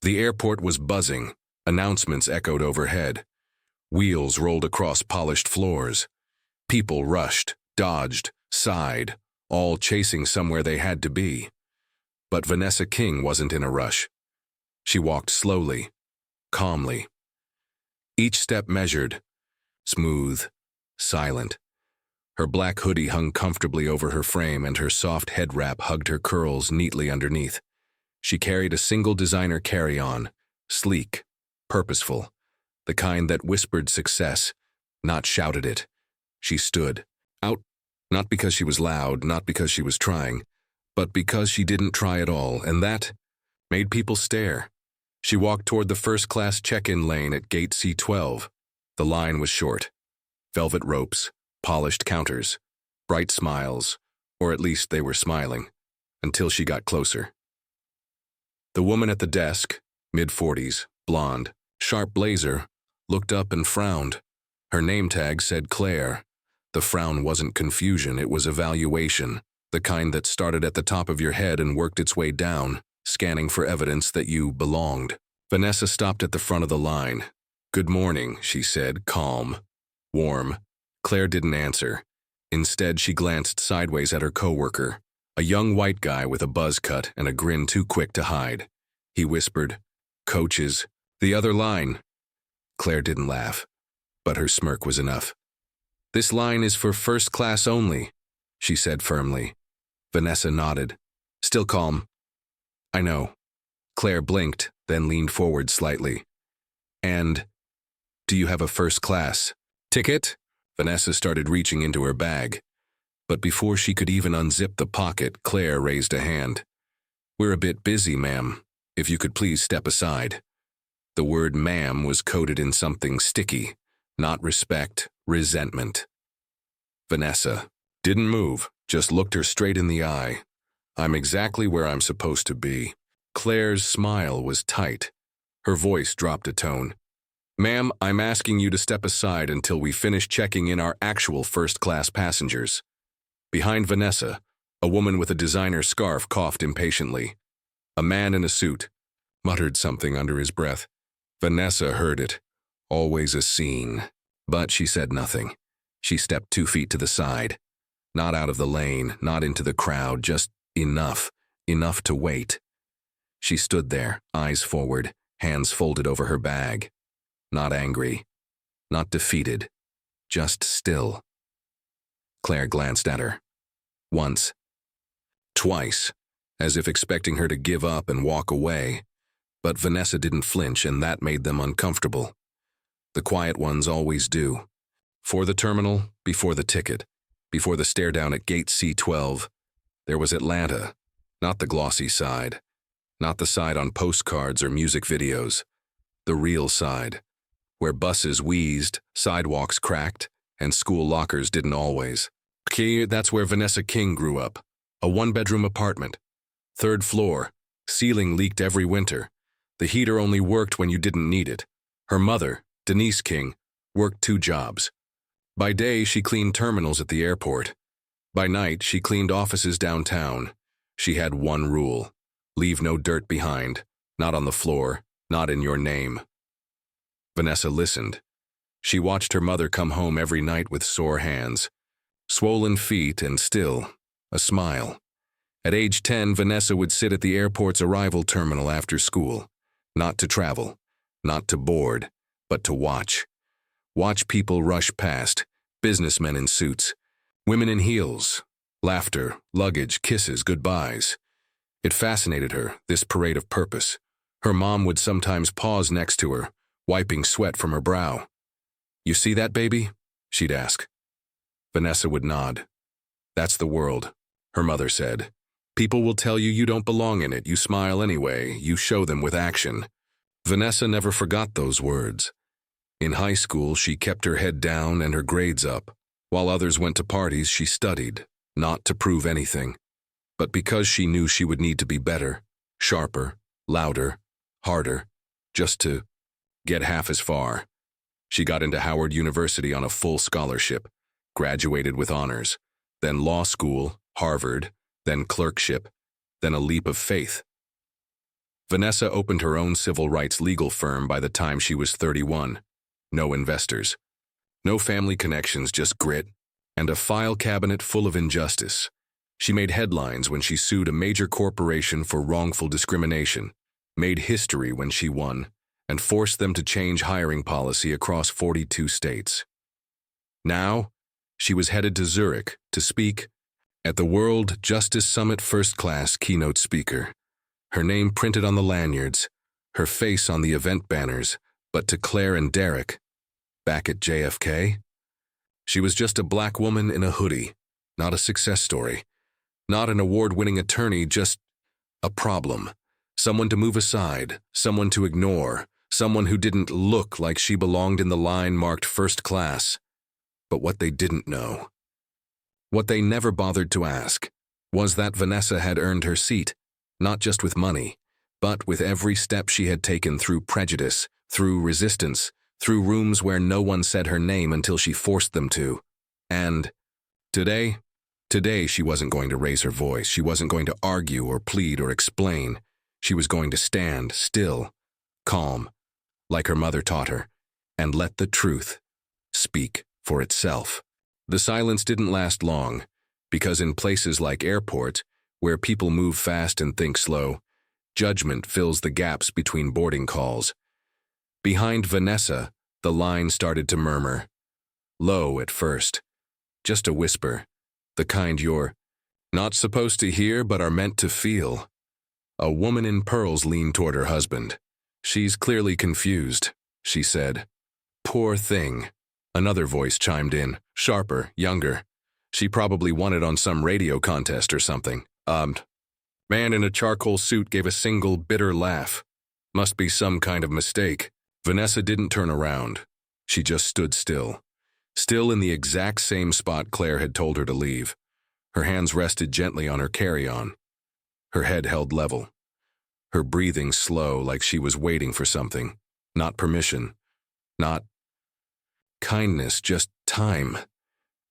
The airport was buzzing. Announcements echoed overhead. Wheels rolled across polished floors. People rushed, dodged, sighed, all chasing somewhere they had to be. But Vanessa King wasn't in a rush. She walked slowly, calmly. Each step measured, smooth, silent. Her black hoodie hung comfortably over her frame and her soft head wrap hugged her curls neatly underneath. She carried a single designer carry-on, sleek, purposeful, the kind that whispered success, not shouted it. She stood, out, not because she was loud, not because she was trying, but because she didn't try at all, and that made people stare. She walked toward the first-class check-in lane at gate C12. The line was short. Velvet ropes, polished counters, bright smiles, or at least they were smiling, until she got closer. The woman at the desk, mid-40s, blonde, sharp blazer, looked up and frowned. Her name tag said Claire. The frown wasn't confusion, it was evaluation, the kind that started at the top of your head and worked its way down, scanning for evidence that you belonged. Vanessa stopped at the front of the line. "Good morning," she said, calm, warm. Claire didn't answer. Instead, she glanced sideways at her coworker, a young white guy with a buzz cut and a grin too quick to hide. He whispered, "Coaches, the other line." Claire didn't laugh, but her smirk was enough. "This line is for first class only," she said firmly. Vanessa nodded, still calm. "I know." Claire blinked, then leaned forward slightly. "And do you have a first class ticket?" Vanessa started reaching into her bag. But before she could even unzip the pocket, Claire raised a hand. "We're a bit busy, ma'am. If you could please step aside." The word ma'am was coded in something sticky, not respect, resentment. Vanessa didn't move, just looked her straight in the eye. "I'm exactly where I'm supposed to be." Claire's smile was tight. Her voice dropped a tone. "Ma'am, I'm asking you to step aside until we finish checking in our actual first-class passengers." Behind Vanessa, a woman with a designer scarf coughed impatiently. A man in a suit muttered something under his breath. Vanessa heard it. Always a scene. But she said nothing. She stepped 2 feet to the side. Not out of the lane, not into the crowd, just enough to wait. She stood there, eyes forward, hands folded over her bag. Not angry, not defeated, just still. Claire glanced at her. Once. Twice, as if expecting her to give up and walk away. But Vanessa didn't flinch, and that made them uncomfortable. The quiet ones always do. For the terminal, before the ticket, before the stare down at gate C12, there was Atlanta, not the glossy side, not the side on postcards or music videos, the real side, where buses wheezed, sidewalks cracked, and school lockers didn't always. That's where Vanessa King grew up, a 1-bedroom apartment, 3rd floor, ceiling leaked every winter. The heater only worked when you didn't need it. Her mother, Denise King, worked 2 jobs. By day, she cleaned terminals at the airport. By night, she cleaned offices downtown. She had one rule: leave no dirt behind, not on the floor, not in your name. Vanessa listened. She watched her mother come home every night with sore hands, swollen feet, and still, a smile. At age 10, Vanessa would sit at the airport's arrival terminal after school, not to travel, not to board, but to watch. Watch people rush past, businessmen in suits, women in heels, laughter, luggage, kisses, goodbyes. It fascinated her, this parade of purpose. Her mom would sometimes pause next to her, wiping sweat from her brow. "You see that, baby?" she'd ask. Vanessa would nod. "That's the world," her mother said. "People will tell you you don't belong in it. You smile anyway. You show them with action." Vanessa never forgot those words. In high school, she kept her head down and her grades up. While others went to parties, she studied, not to prove anything, but because she knew she would need to be better, sharper, louder, harder, just to get half as far. She got into Howard University on a full scholarship, graduated with honors, then law school, Harvard, then clerkship, then a leap of faith. Vanessa opened her own civil rights legal firm by the time she was 31. No investors. No family connections, just grit. And a file cabinet full of injustice. She made headlines when she sued a major corporation for wrongful discrimination, made history when she won, and forced them to change hiring policy across 42 states. Now, she was headed to Zurich to speak at the World Justice Summit first-class keynote speaker. Her name printed on the lanyards, her face on the event banners, but to Claire and Derek, back at JFK, she was just a black woman in a hoodie, not a success story, not an award-winning attorney, just a problem. Someone to move aside, someone to ignore, someone who didn't look like she belonged in the line marked first class. But what they didn't know, what they never bothered to ask, was that Vanessa had earned her seat, not just with money, but with every step she had taken through prejudice, through resistance, through rooms where no one said her name until she forced them to. And today she wasn't going to raise her voice. She wasn't going to argue or plead or explain. She was going to stand still, calm, like her mother taught her, and let the truth speak for itself. The silence didn't last long, because in places like airports, where people move fast and think slow, judgment fills the gaps between boarding calls. Behind Vanessa, the line started to murmur. Low at first, just a whisper, the kind you're not supposed to hear but are meant to feel. A woman in pearls leaned toward her husband. She's clearly confused, she said. Poor thing. Another voice chimed in, sharper, younger. She probably won it on some radio contest or something. Man in a charcoal suit gave a single bitter laugh. Must be some kind of mistake. Vanessa didn't turn around. She just stood still. Still in the exact same spot Claire had told her to leave. Her hands rested gently on her carry-on. Her head held level. Her breathing slow, like she was waiting for something. Not permission. Not kindness, just time.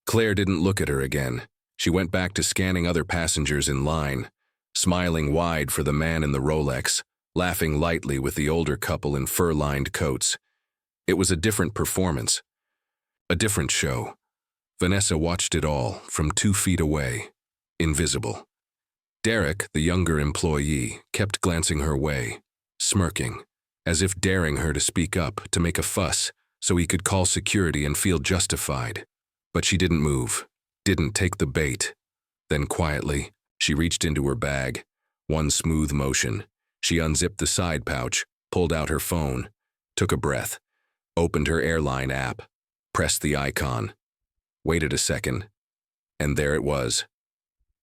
Claire didn't look at her again. She went back to scanning other passengers in line, smiling wide for the man in the Rolex, laughing lightly with the older couple in fur-lined coats. It was a different performance. A different show. Vanessa watched it all from 2 feet away, invisible. Derek, the younger employee, kept glancing her way, smirking, as if daring her to speak up, to make a fuss, so he could call security and feel justified. But she didn't move, didn't take the bait. Then quietly, she reached into her bag. One smooth motion. She unzipped the side pouch, pulled out her phone, took a breath, opened her airline app, pressed the icon, waited a second, and there it was.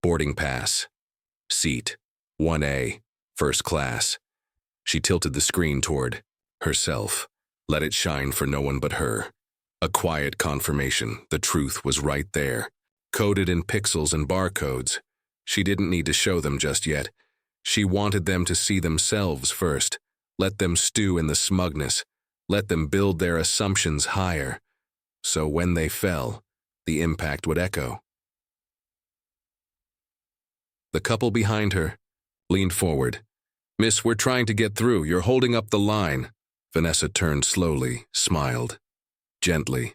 Boarding pass. Seat 1A, first class. She tilted the screen toward herself, let it shine for no one but her. A quiet confirmation, the truth was right there, coded in pixels and barcodes. She didn't need to show them just yet. She wanted them to see themselves first, let them stew in the smugness, let them build their assumptions higher, so when they fell, the impact would echo. The couple behind her leaned forward. Miss, we're trying to get through. You're holding up the line. Vanessa turned slowly, smiled. Gently.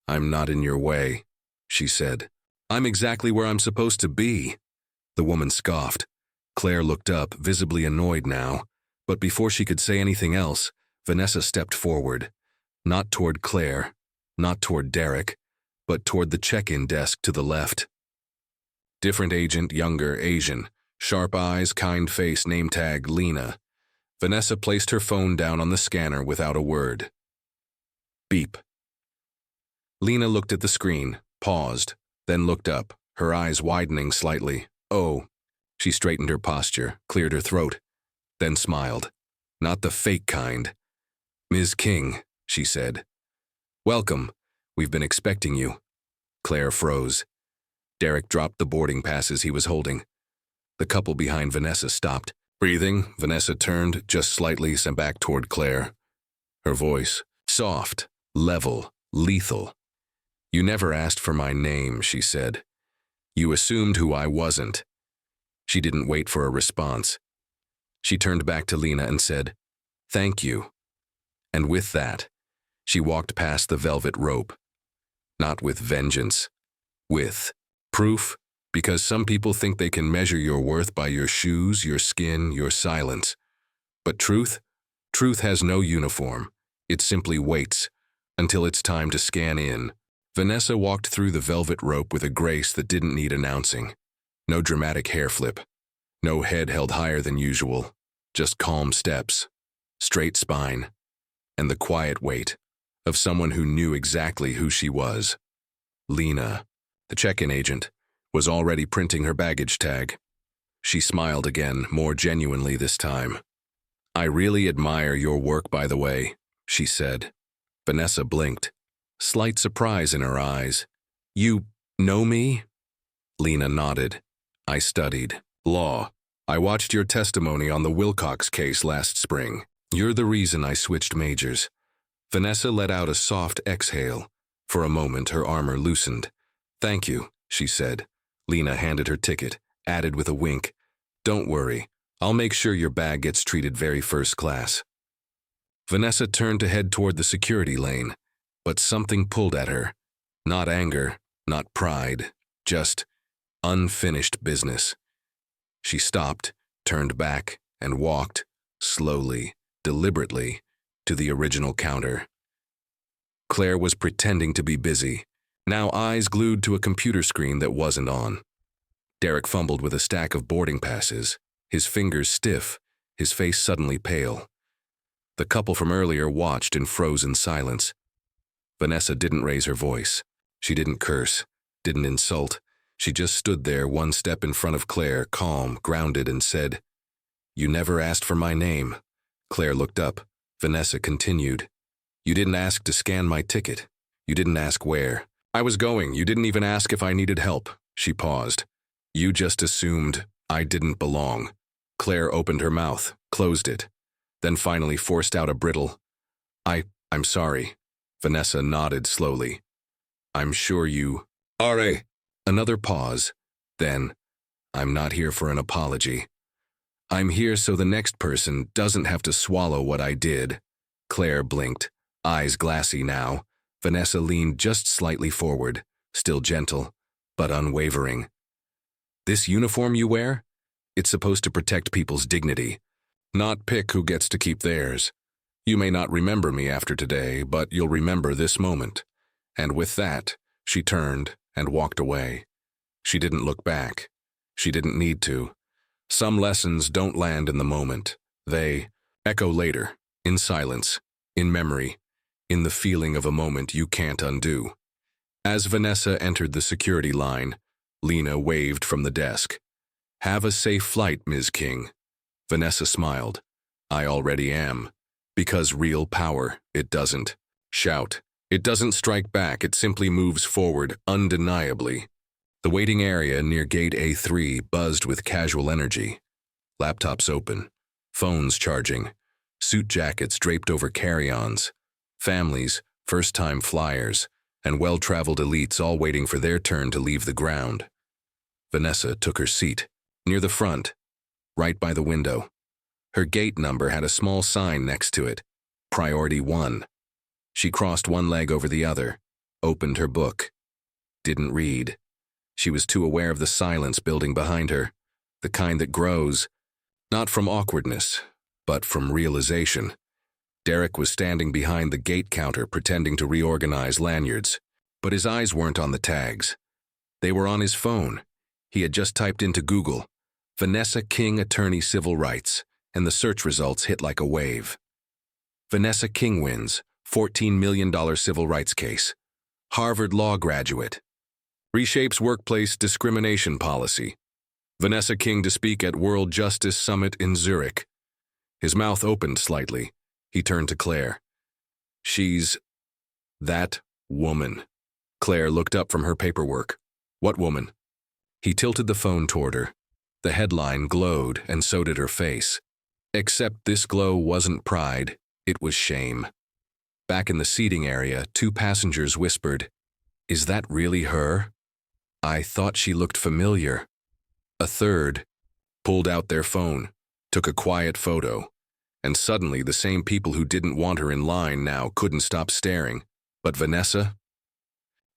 I'm not in your way, she said. I'm exactly where I'm supposed to be. The woman scoffed. Claire looked up, visibly annoyed now. But before she could say anything else, Vanessa stepped forward. Not toward Claire, not toward Derek, but toward the check-in desk to the left. Different agent, younger, Asian. Sharp eyes, kind face, name tag, Lena. Vanessa placed her phone down on the scanner without a word. Beep. Lena looked at the screen, paused, then looked up, her eyes widening slightly. Oh. She straightened her posture, cleared her throat, then smiled. Not the fake kind. Ms. King, she said. Welcome. We've been expecting you. Claire froze. Derek dropped the boarding passes he was holding. The couple behind Vanessa stopped. Breathing, Vanessa turned just slightly and back toward Claire. Her voice, soft, level, lethal. You never asked for my name, she said. You assumed who I wasn't. She didn't wait for a response. She turned back to Lena and said, "Thank you." And with that, she walked past the velvet rope. Not with vengeance, with proof, because some people think they can measure your worth by your shoes, your skin, your silence. But truth has no uniform. It simply waits until it's time to scan in. Vanessa walked through the velvet rope with a grace that didn't need announcing. No dramatic hair flip, no head held higher than usual, just calm steps, straight spine, and the quiet weight of someone who knew exactly who she was. Lena, the check-in agent, was already printing her baggage tag. She smiled again, more genuinely this time. "I really admire your work, by the way," she said. Vanessa blinked, slight surprise in her eyes. "You know me?" Lena nodded. "I studied law. I watched your testimony on the Wilcox case last spring. You're the reason I switched majors." Vanessa let out a soft exhale. For a moment, her armor loosened. "Thank you," she said. Lena handed her ticket, added with a wink, "Don't worry. I'll make sure your bag gets treated very first class." Vanessa turned to head toward the security lane, but something pulled at her. Not anger, not pride, just unfinished business. She stopped, turned back, and walked, slowly, deliberately, to the original counter. Claire was pretending to be busy, now eyes glued to a computer screen that wasn't on. Derek fumbled with a stack of boarding passes, his fingers stiff, his face suddenly pale. The couple from earlier watched in frozen silence. Vanessa didn't raise her voice. She didn't curse, didn't insult. She just stood there one step in front of Claire, calm, grounded, and said, "You never asked for my name." Claire looked up. Vanessa continued, "You didn't ask to scan my ticket. You didn't ask where I was going. You didn't even ask if I needed help." She paused. "You just assumed I didn't belong." Claire opened her mouth, closed it, then finally forced out a brittle, I'm sorry." Vanessa nodded slowly. "I'm sure you are." Another pause. Then, "I'm not here for an apology. I'm here so the next person doesn't have to swallow what I did." Claire blinked, eyes glassy now. Vanessa leaned just slightly forward, still gentle, but unwavering. "This uniform you wear? It's supposed to protect people's dignity, not pick who gets to keep theirs. You may not remember me after today, but you'll remember this moment." And with that, she turned and walked away. She didn't look back. She didn't need to. Some lessons don't land in the moment. They echo later, in silence, in memory, in the feeling of a moment you can't undo. As Vanessa entered the security line, Lena waved from the desk. "Have a safe flight, Ms. King." Vanessa smiled. "I already am. Because real power, it doesn't shout. It doesn't strike back, it simply moves forward undeniably." The waiting area near Gate A3 buzzed with casual energy. Laptops open, phones charging, suit jackets draped over carry-ons, families, first-time flyers, and well-traveled elites all waiting for their turn to leave the ground. Vanessa took her seat, near the front, right by the window. Her gate number had a small sign next to it, Priority 1. She crossed one leg over the other, opened her book. Didn't read. She was too aware of the silence building behind her, the kind that grows, not from awkwardness, but from realization. Derek was standing behind the gate counter pretending to reorganize lanyards, but his eyes weren't on the tags. They were on his phone. He had just typed into Google, "Vanessa King Attorney Civil Rights," and the search results hit like a wave. Vanessa King wins, $14 million civil rights case. Harvard Law graduate. Reshapes workplace discrimination policy. Vanessa King to speak at World Justice Summit in Zurich. His mouth opened slightly. He turned to Claire. "She's that woman." Claire looked up from her paperwork. "What woman?" He tilted the phone toward her. The headline glowed, and so did her face. Except this glow wasn't pride, it was shame. Back in the seating area, two passengers whispered, "Is that really her? I thought she looked familiar." A third pulled out their phone. took a quiet photo, and suddenly the same people who didn't want her in line now couldn't stop staring. But Vanessa?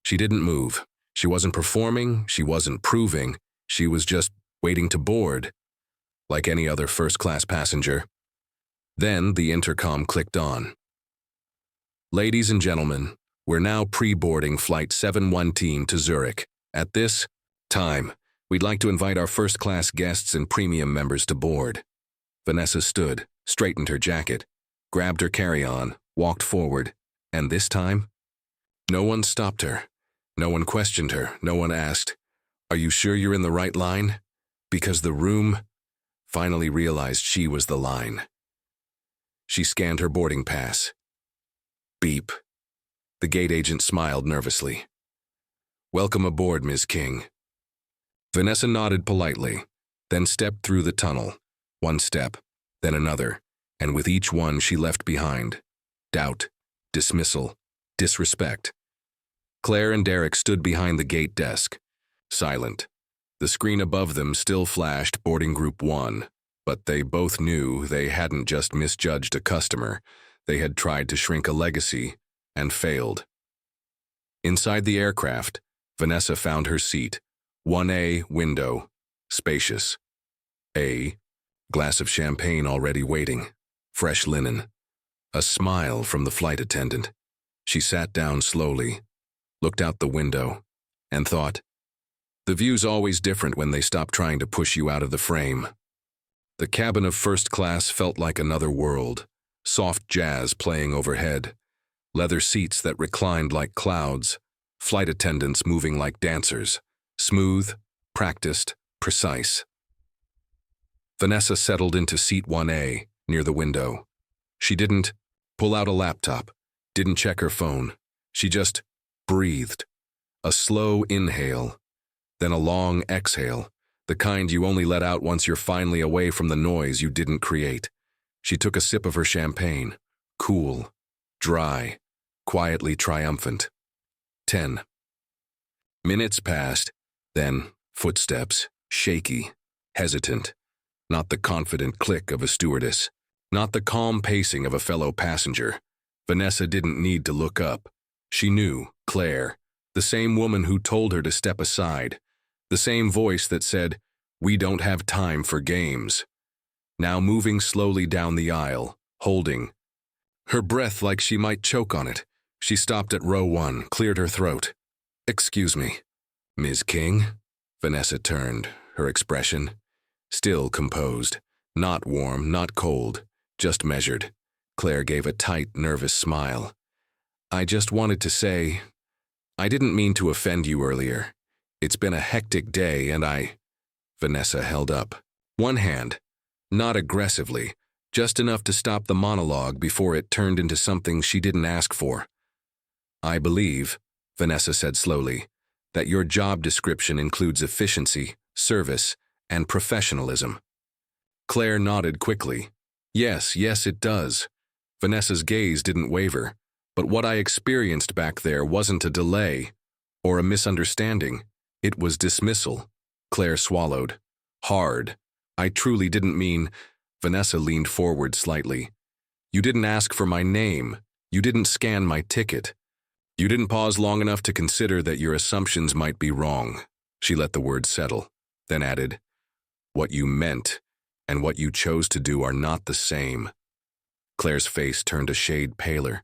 She didn't move. She wasn't performing, she wasn't proving, she was just waiting to board, like any other first-class passenger. Then the intercom clicked on. Ladies and gentlemen, we're now pre-boarding Flight 717 to Zurich. At this time, we'd like to invite our first-class guests and premium members to board. Vanessa stood, straightened her jacket, grabbed her carry-on, walked forward, and this time, no one stopped her. No one questioned her. No one asked, "Are you sure you're in the right line?" Because the room finally realized she was the line. She scanned her boarding pass. Beep. The gate agent smiled nervously. "Welcome aboard, Ms. King." Vanessa nodded politely, then stepped through the tunnel. One step, then another, and with each one she left behind doubt, dismissal, disrespect. Claire and Derek stood behind the gate desk, silent. The screen above them still flashed boarding group 1, but they both knew they hadn't just misjudged a customer, they had tried to shrink a legacy and failed. Inside the aircraft, Vanessa found her seat. 1A window, spacious. A glass of champagne already waiting, fresh linen. A smile from the flight attendant. She sat down slowly, looked out the window, and thought, the view's always different when they stop trying to push you out of the frame. The cabin of first class felt like another world, soft jazz playing overhead, leather seats that reclined like clouds, flight attendants moving like dancers, smooth, practiced, precise. Vanessa settled into seat 1A, near the window. She didn't pull out a laptop, didn't check her phone. She just breathed. A slow inhale, then a long exhale, the kind you only let out once you're finally away from the noise you didn't create. She took a sip of her champagne, cool, dry, quietly triumphant. 10 minutes passed, then footsteps, shaky, hesitant. Not the confident click of a stewardess, not the calm pacing of a fellow passenger. Vanessa didn't need to look up. She knew Claire, the same woman who told her to step aside, the same voice that said, "We don't have time for games." Now moving slowly down the aisle, holding her breath like she might choke on it. She stopped at row 1, cleared her throat. "Excuse me, Ms. King?" Vanessa turned, her expression still composed, not warm, not cold, just measured. Claire gave a tight, nervous smile. "I just wanted to say, I didn't mean to offend you earlier. It's been a hectic day and Vanessa held up one hand, not aggressively, just enough to stop the monologue before it turned into something she didn't ask for. "I believe," Vanessa said slowly, "that your job description includes efficiency, service, and professionalism." Claire nodded quickly. Yes, it does." Vanessa's gaze didn't waver. "But what I experienced back there wasn't a delay or a misunderstanding. It was dismissal." Claire swallowed. "Hard. I truly didn't mean—" Vanessa leaned forward slightly. "You didn't ask for my name. You didn't scan my ticket. You didn't pause long enough to consider that your assumptions might be wrong." She let the words settle, then added, "What you meant and what you chose to do are not the same." Claire's face turned a shade paler.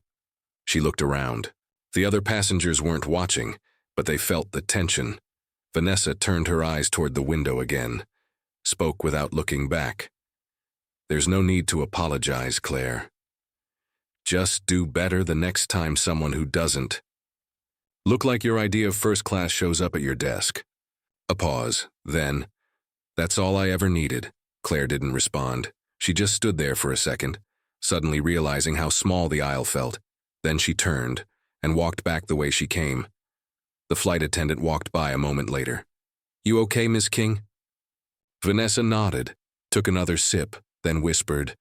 She looked around. The other passengers weren't watching, but they felt the tension. Vanessa turned her eyes toward the window again, spoke without looking back. "There's no need to apologize, Claire. Just do better the next time someone who doesn't. Look like your idea of first class shows up at your desk." A pause, then, "That's all I ever needed." Claire didn't respond. She just stood there for a second, suddenly realizing how small the aisle felt. Then she turned and walked back the way she came. The flight attendant walked by a moment later. "You okay, Miss King?" Vanessa nodded, took another sip, then whispered,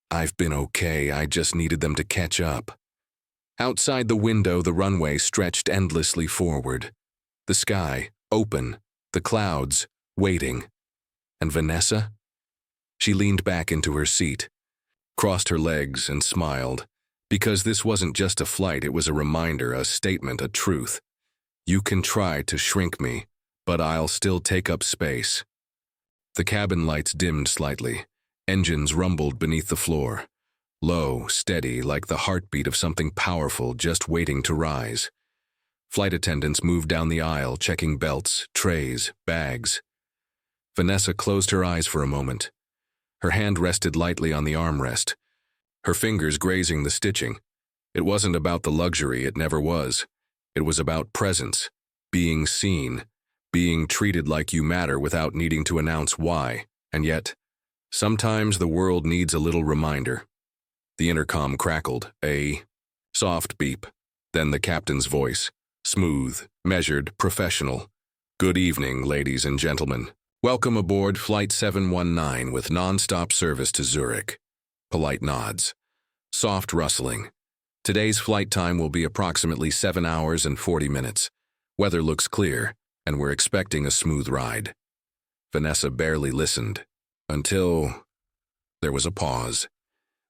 "I've been okay, I just needed them to catch up." Outside the window, the runway stretched endlessly forward. The sky, open, the clouds, waiting. And Vanessa? She leaned back into her seat, crossed her legs, and smiled, because this wasn't just a flight, it was a reminder, a statement, a truth. You can try to shrink me, but I'll still take up space. The cabin lights dimmed slightly. Engines rumbled beneath the floor. Low, steady, like the heartbeat of something powerful just waiting to rise. Flight attendants moved down the aisle, checking belts, trays, bags. Vanessa closed her eyes for a moment. Her hand rested lightly on the armrest, her fingers grazing the stitching. It wasn't about the luxury, it never was. It was about presence, being seen, being treated like you matter without needing to announce why. And yet, sometimes the world needs a little reminder. The intercom crackled, a soft beep, then the captain's voice, smooth, measured, professional. Good evening, ladies and gentlemen. Welcome aboard Flight 719 with non-stop service to Zurich. Polite nods. Soft rustling. Today's flight time will be approximately 7 hours and 40 minutes. Weather looks clear, and we're expecting a smooth ride. Vanessa barely listened, until there was a pause.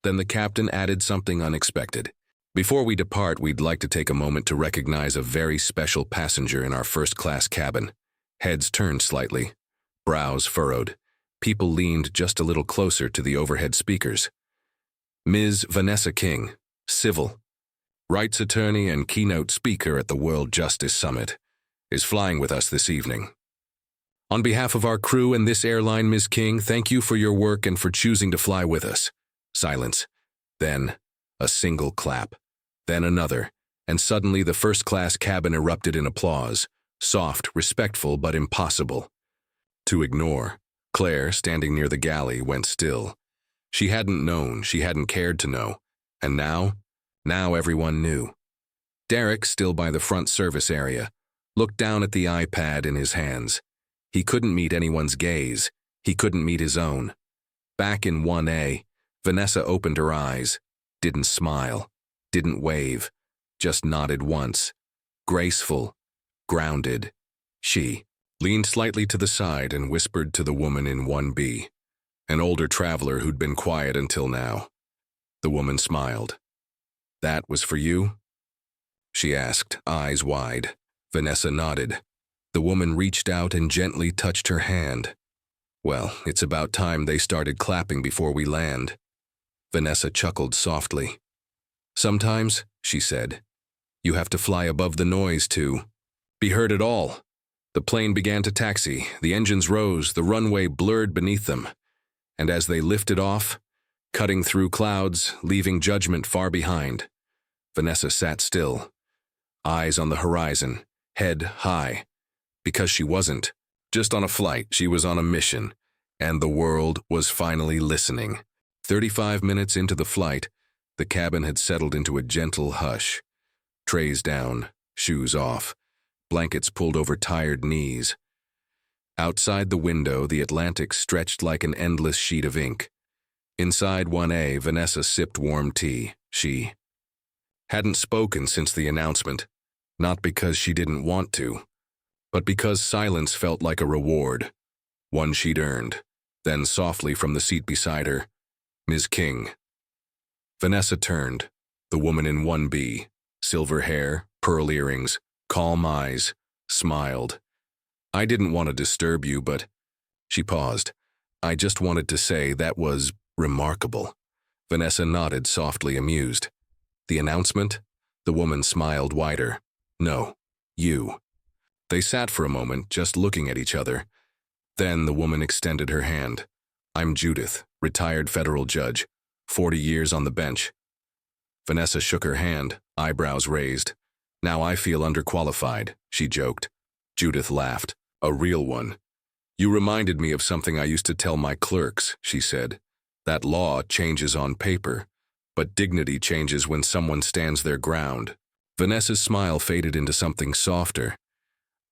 Then the captain added something unexpected. Before we depart, we'd like to take a moment to recognize a very special passenger in our first-class cabin. Heads turned slightly, brows furrowed. People leaned just a little closer to the overhead speakers. Ms. Vanessa King, civil, rights attorney and keynote speaker at the World Justice Summit, is flying with us this evening. On behalf of our crew and this airline, Ms. King, thank you for your work and for choosing to fly with us. Silence. Then a single clap. Then another. And suddenly the first-class cabin erupted in applause. Soft, respectful, but impossible to ignore. Claire, standing near the galley, went still. She hadn't known, she hadn't cared to know. And now everyone knew. Derek, still by the front service area, looked down at the iPad in his hands. He couldn't meet anyone's gaze. He couldn't meet his own. Back in 1A, Vanessa opened her eyes, didn't smile, didn't wave, just nodded once. Graceful, grounded. She leaned slightly to the side and whispered to the woman in 1B, an older traveler who'd been quiet until now. The woman smiled. That was for you? She asked, eyes wide. Vanessa nodded. The woman reached out and gently touched her hand. Well, it's about time they started clapping before we land. Vanessa chuckled softly. Sometimes, she said, you have to fly above the noise to be heard at all. The plane began to taxi, the engines rose, the runway blurred beneath them. And as they lifted off, cutting through clouds, leaving judgment far behind, Vanessa sat still, eyes on the horizon, head high. Because she wasn't just on a flight, she was on a mission, and the world was finally listening. 35 minutes into the flight, the cabin had settled into a gentle hush. Trays down, shoes off, blankets pulled over tired knees. Outside the window, the Atlantic stretched like an endless sheet of ink. Inside 1A, Vanessa sipped warm tea. She hadn't spoken since the announcement, not because she didn't want to, but because silence felt like a reward, one she'd earned. Then softly from the seat beside her, Ms. King. Vanessa turned, the woman in 1B, silver hair, pearl earrings, calm eyes, smiled. I didn't want to disturb you, but... She paused. I just wanted to say that was remarkable. Vanessa nodded, softly amused. The announcement? The woman smiled wider. No, you. They sat for a moment, just looking at each other. Then the woman extended her hand. I'm Judith, retired federal judge, 40 years on the bench. Vanessa shook her hand, eyebrows raised. Now I feel underqualified, she joked. Judith laughed. A real one. You reminded me of something I used to tell my clerks, she said. That law changes on paper, but dignity changes when someone stands their ground. Vanessa's smile faded into something softer.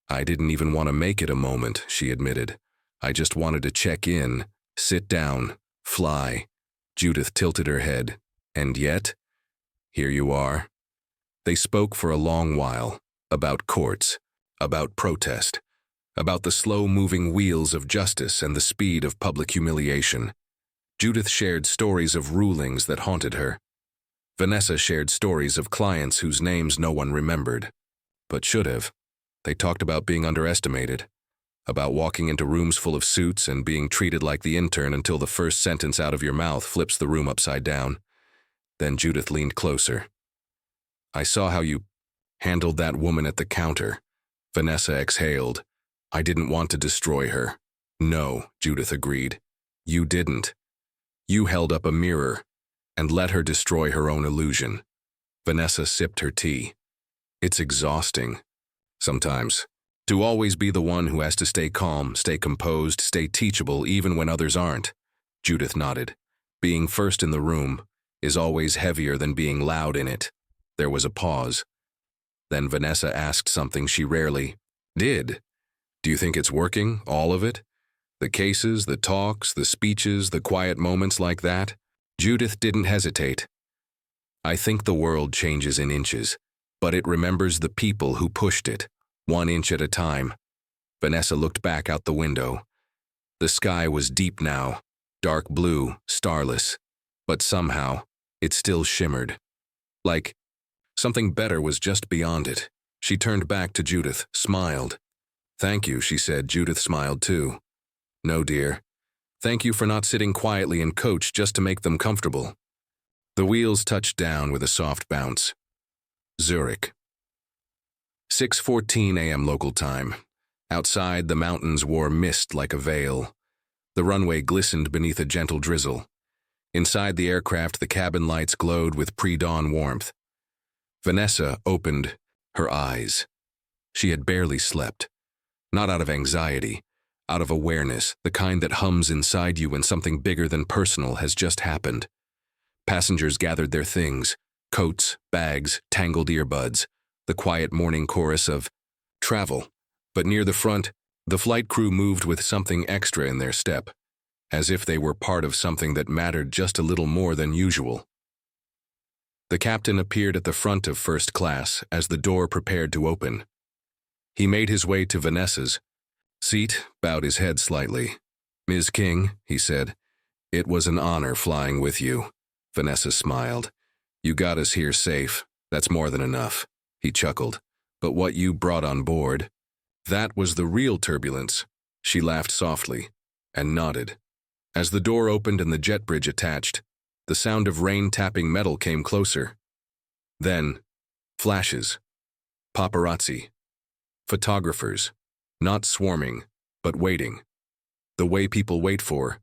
I didn't even want to make it a moment, she admitted. I just wanted to check in, sit down, fly. Judith tilted her head. And yet, here you are. They spoke for a long while, about courts, about protest, about the slow-moving wheels of justice and the speed of public humiliation. Judith shared stories of rulings that haunted her. Vanessa shared stories of clients whose names no one remembered, but should have. They talked about being underestimated, about walking into rooms full of suits and being treated like the intern until the first sentence out of your mouth flips the room upside down. Then Judith leaned closer. "I saw how you handled that woman at the counter." Vanessa exhaled. "I didn't want to destroy her." "No," Judith agreed. "You didn't. You held up a mirror and let her destroy her own illusion." Vanessa sipped her tea. "It's exhausting, sometimes, to always be the one who has to stay calm, stay composed, stay teachable even when others aren't." Judith nodded. "Being first in the room is always heavier than being loud in it." There was a pause. Then Vanessa asked something she rarely did. "Do you think it's working, all of it? The cases, the talks, the speeches, the quiet moments like that?" Judith didn't hesitate. "I think the world changes in inches, but it remembers the people who pushed it, 1 inch at a time." Vanessa looked back out the window. The sky was deep now, dark blue, starless, but somehow it still shimmered. Like something better was just beyond it. She turned back to Judith, smiled. "Thank you," she said. Judith smiled too. "No, dear. Thank you for not sitting quietly and coach just to make them comfortable." The wheels touched down with a soft bounce. Zurich. 6:14 a.m. local time. Outside, the mountains wore mist like a veil. The runway glistened beneath a gentle drizzle. Inside the aircraft, the cabin lights glowed with pre-dawn warmth. Vanessa opened her eyes. She had barely slept. Not out of anxiety, out of awareness, the kind that hums inside you when something bigger than personal has just happened. Passengers gathered their things, coats, bags, tangled earbuds, the quiet morning chorus of travel. But near the front, the flight crew moved with something extra in their step, as if they were part of something that mattered just a little more than usual. The captain appeared at the front of first class as the door prepared to open. He made his way to Vanessa's seat, bowed his head slightly. "Ms. King," he said, "it was an honor flying with you." Vanessa smiled. "You got us here safe. That's more than enough." He chuckled. "But what you brought on board, that was the real turbulence." She laughed softly and nodded. As the door opened and the jet bridge attached, the sound of rain tapping metal came closer. Then, flashes. Paparazzi. Photographers. Not swarming, but waiting. The way people wait for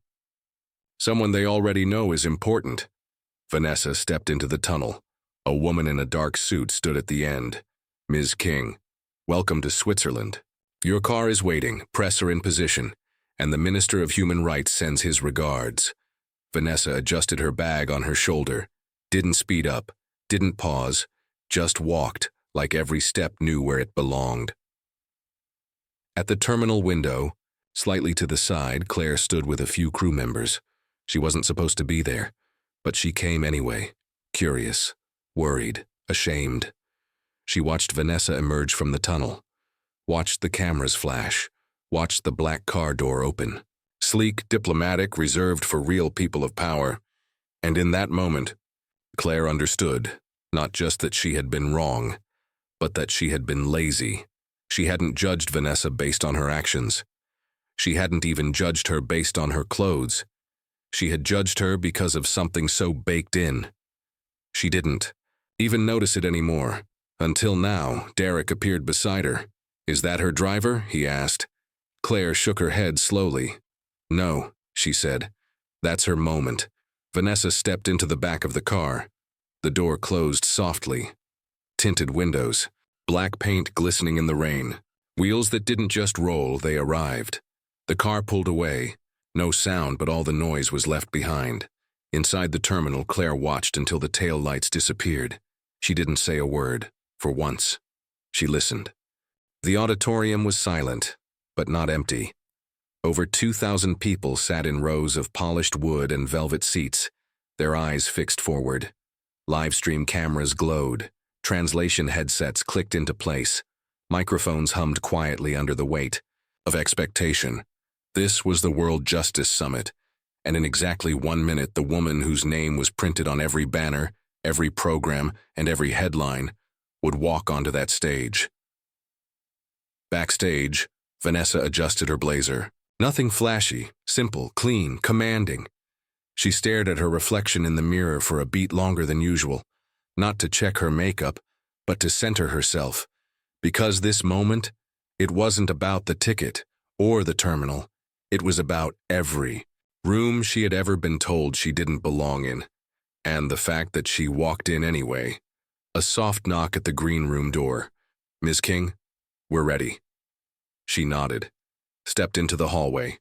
someone they already know is important. Vanessa stepped into the tunnel. A woman in a dark suit stood at the end. "Ms. King, welcome to Switzerland. Your car is waiting, press are in position, and the Minister of Human Rights sends his regards." Vanessa adjusted her bag on her shoulder, didn't speed up, didn't pause, just walked, like every step knew where it belonged. At the terminal window, slightly to the side, Claire stood with a few crew members. She wasn't supposed to be there, but she came anyway, curious, worried, ashamed. She watched Vanessa emerge from the tunnel, watched the cameras flash, watched the black car door open. Sleek, diplomatic, reserved for real people of power. And in that moment, Claire understood, not just that she had been wrong, but that she had been lazy. She hadn't judged Vanessa based on her actions. She hadn't even judged her based on her clothes. She had judged her because of something so baked in. She didn't even notice it anymore. Until now, Derek appeared beside her. "Is that her driver?" he asked. Claire shook her head slowly. "No," she said. "That's her moment." Vanessa stepped into the back of the car. The door closed softly. Tinted windows, black paint glistening in the rain. Wheels that didn't just roll, they arrived. The car pulled away. No sound, but all the noise was left behind. Inside the terminal, Claire watched until the tail lights disappeared. She didn't say a word, for once. She listened. The auditorium was silent, but not empty. Over 2,000 people sat in rows of polished wood and velvet seats, their eyes fixed forward. Livestream cameras glowed. Translation headsets clicked into place. Microphones hummed quietly under the weight of expectation. This was the World Justice Summit, and in exactly 1 minute the woman whose name was printed on every banner, every program, and every headline would walk onto that stage. Backstage, Vanessa adjusted her blazer. Nothing flashy, simple, clean, commanding. She stared at her reflection in the mirror for a beat longer than usual, not to check her makeup, but to center herself. Because this moment, it wasn't about the ticket or the terminal. It was about every room she had ever been told she didn't belong in. And the fact that she walked in anyway. A soft knock at the green room door. "Ms. King, we're ready." She nodded, stepped into the hallway,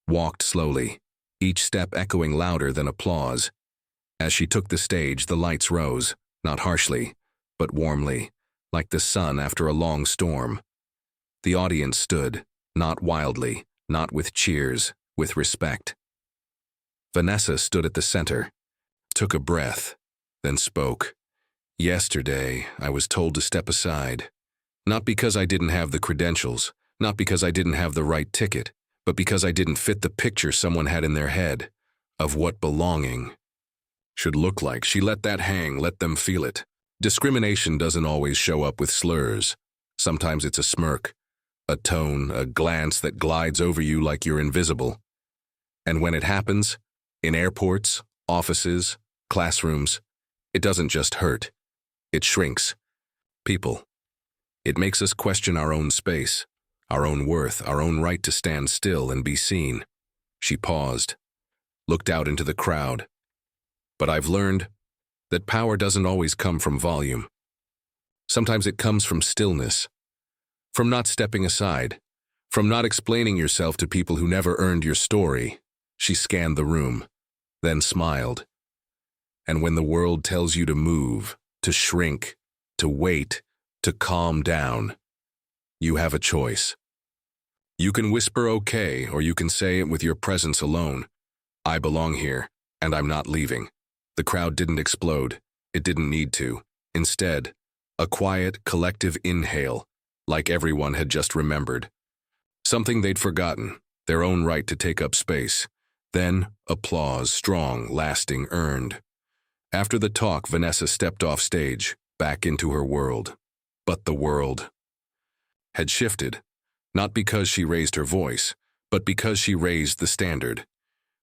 walked slowly, each step echoing louder than applause. As she took the stage, the lights rose, not harshly, but warmly, like the sun after a long storm. The audience stood, not wildly, not with cheers, with respect. Vanessa stood at the center, took a breath, then spoke. "Yesterday, I was told to step aside. Not because I didn't have the credentials, not because I didn't have the right ticket, but because I didn't fit the picture someone had in their head of what belonging should look like." She let that hang, let them feel it. Discrimination doesn't always show up with slurs. Sometimes it's a smirk, a tone, a glance that glides over you like you're invisible. And when it happens, in airports, offices, classrooms, it doesn't just hurt. It shrinks. People. It makes us question our own space, our own worth, our own right to stand still and be seen. She paused, looked out into the crowd. But I've learned that power doesn't always come from volume. Sometimes it comes from stillness, from not stepping aside, from not explaining yourself to people who never earned your story. She scanned the room, then smiled. And when the world tells you to move, to shrink, to wait, to calm down, you have a choice. You can whisper okay, or you can say it with your presence alone. "I belong here, and I'm not leaving." The crowd didn't explode. It didn't need to. Instead, a quiet, collective inhale, like everyone had just remembered. Something they'd forgotten, their own right to take up space. Then, applause, strong, lasting, earned. After the talk, Vanessa stepped off stage, back into her world. But the world had shifted, not because she raised her voice, but because she raised the standard.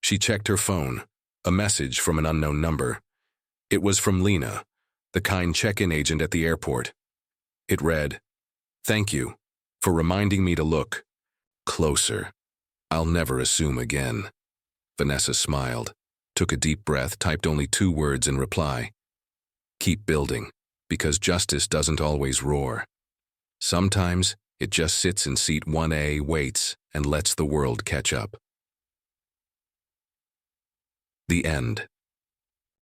She checked her phone, a message from an unknown number. It was from Lena, the kind check-in agent at the airport. It read, "Thank you for reminding me to look closer. I'll never assume again." Vanessa smiled, took a deep breath, typed only 2 words in reply. "Keep building, because justice doesn't always roar. Sometimes it just sits in seat 1A, waits, and lets the world catch up." The end.